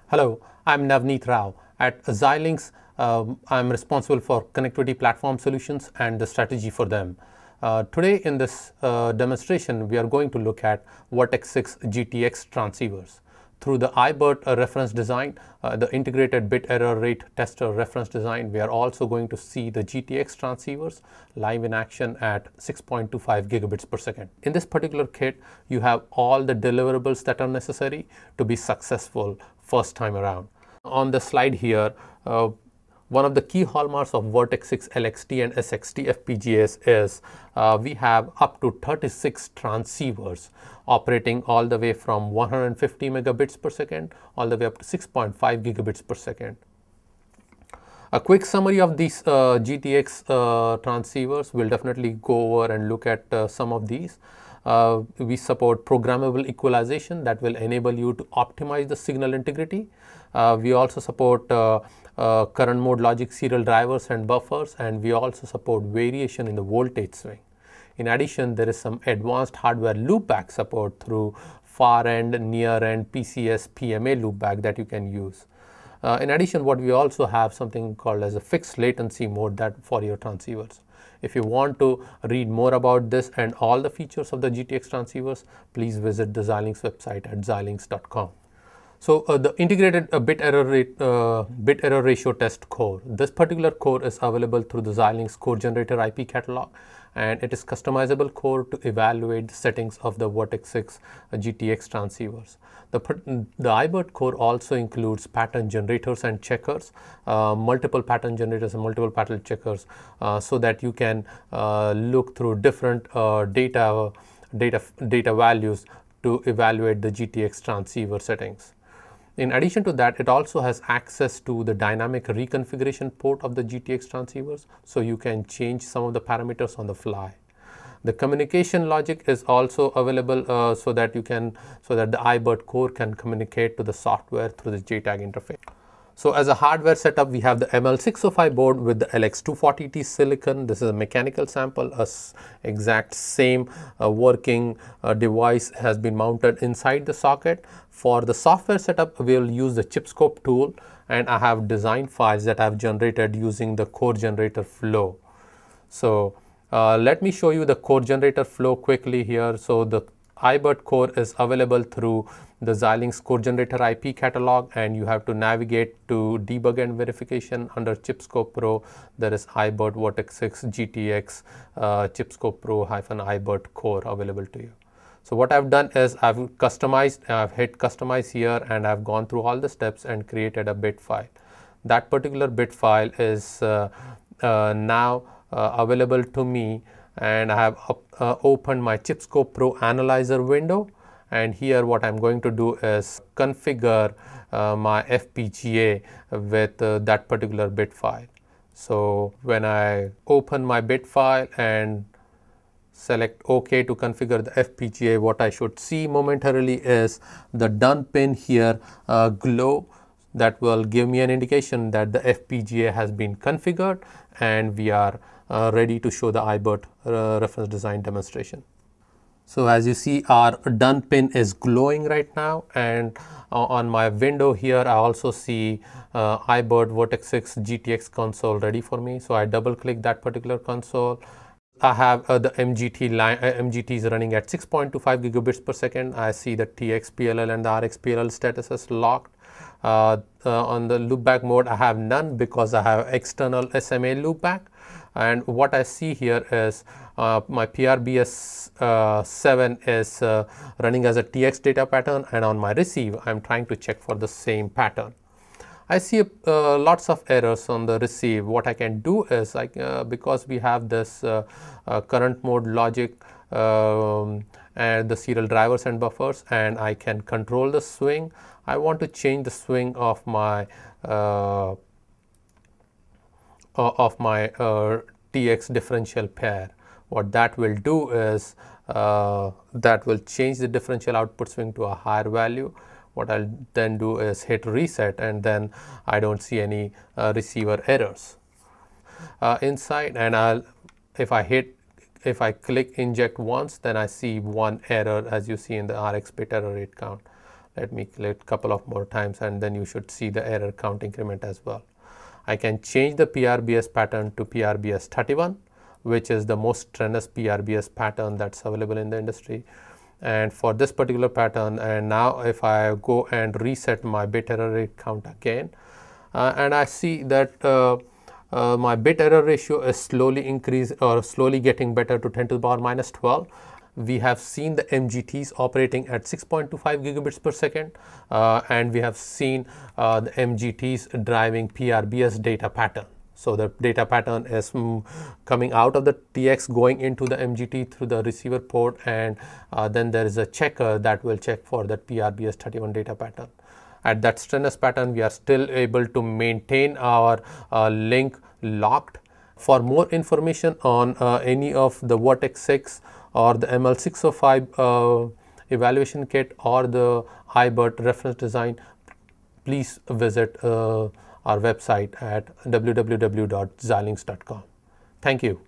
Hello, I'm Navneet Rao. At Xilinx, I'm responsible for connectivity platform solutions and the strategy for them. Today in this demonstration, we are going to look at Virtex 6 GTX transceivers. Through the IBERT reference design, the integrated bit error rate tester reference design, we are also going to see the GTX transceivers live in action at 6.25 gigabits per second. In this particular kit, you have all the deliverables that are necessary to be successful first time around. On the slide here, one of the key hallmarks of Virtex 6 LXT and SXT FPGAs is we have up to 36 transceivers operating all the way from 150 megabits per second all the way up to 6.5 gigabits per second. A quick summary of these GTX transceivers. We'll definitely go over and look at some of these. We support programmable equalization that will enable you to optimize the signal integrity. We also support current mode logic serial drivers and buffers, and we also support variation in the voltage swing. In addition, there is some advanced hardware loopback support through far end, near end, PCS, PMA loopback that you can use. In addition, what we also have something called as a fixed latency mode that for your transceivers. If you want to read more about this and all the features of the GTX transceivers, please visit the Xilinx website at xilinx.com. So the integrated bit error ratio test core. This particular core is available through the Xilinx core generator IP catalog, and it is customizable core to evaluate the settings of the Virtex 6 GTX transceivers. The IBERT core also includes pattern generators and checkers, multiple pattern generators and multiple pattern checkers, so that you can look through different data values to evaluate the GTX transceiver settings. In addition to that, it also has access to the dynamic reconfiguration port of the GTX transceivers, so you can change some of the parameters on the fly. The communication logic is also available so that the IBERT core can communicate to the software through the JTAG interface. So as a hardware setup, we have the ML605 board with the LX240T silicon. This is a mechanical sample. Exact same working device has been mounted inside the socket. For the software setup, we will use the chipscope tool, and I have design files that I have generated using the core generator flow. So let me show you the core generator flow quickly here. So the IBERT core is available through the Xilinx core generator IP catalog, and you have to navigate to debug and verification under Chipscope Pro. There is IBERT Virtex 6 GTX Chipscope Pro -IBERT core available to you. So what I've done is I've hit customize here, and I've gone through all the steps and created a bit file. That particular bit file is now available to me, and I have opened my Chipscope Pro analyzer window, and here what I'm going to do is configure my FPGA with that particular bit file. So when I open my bit file and select OK to configure the FPGA, what I should see momentarily is the done pin here glow. That will give me an indication that the FPGA has been configured, and we are ready to show the IBERT reference design demonstration. So as you see, our done pin is glowing right now, and on my window here I also see IBERT Virtex 6 GTX console ready for me. So I double click that particular console. I have the MGT is running at 6.25 gigabits per second. I see the TX-PLL and the RX-PLL status is locked. On the loopback mode, I have none because I have external SMA loopback. And what I see here is my PRBS7 is running as a TX data pattern, and on my receive, I'm trying to check for the same pattern. I see lots of errors on the receive. What I can do is, because we have this current mode logic and the serial drivers and buffers, and I can control the swing. I want to change the swing of my TX differential pair. What that will do is that will change the differential output swing to a higher value. What I'll then do is hit reset, and then I don't see any receiver errors inside. And if I click inject once, then I see one error, as you see in the RX bit error rate count. Let me click a couple of more times, and then you should see the error count increment as well. I can change the PRBS pattern to PRBS 31, which is the most strenuous PRBS pattern that's available in the industry. And for this particular pattern, and now if I go and reset my bit error rate count again, and I see that my bit error ratio is slowly slowly getting better to 10 to the power minus 12. We have seen the MGTs operating at 6.25 gigabits per second, and we have seen the MGTs driving PRBS data pattern. So the data pattern is coming out of the TX, going into the MGT through the receiver port, and then there is a checker that will check for that PRBS 31 data pattern. At that strenuous pattern, we are still able to maintain our link locked. For more information on any of the Virtex 6 or the ML605 evaluation kit or the IBERT reference design, please visit our website at www.xilinx.com. Thank you.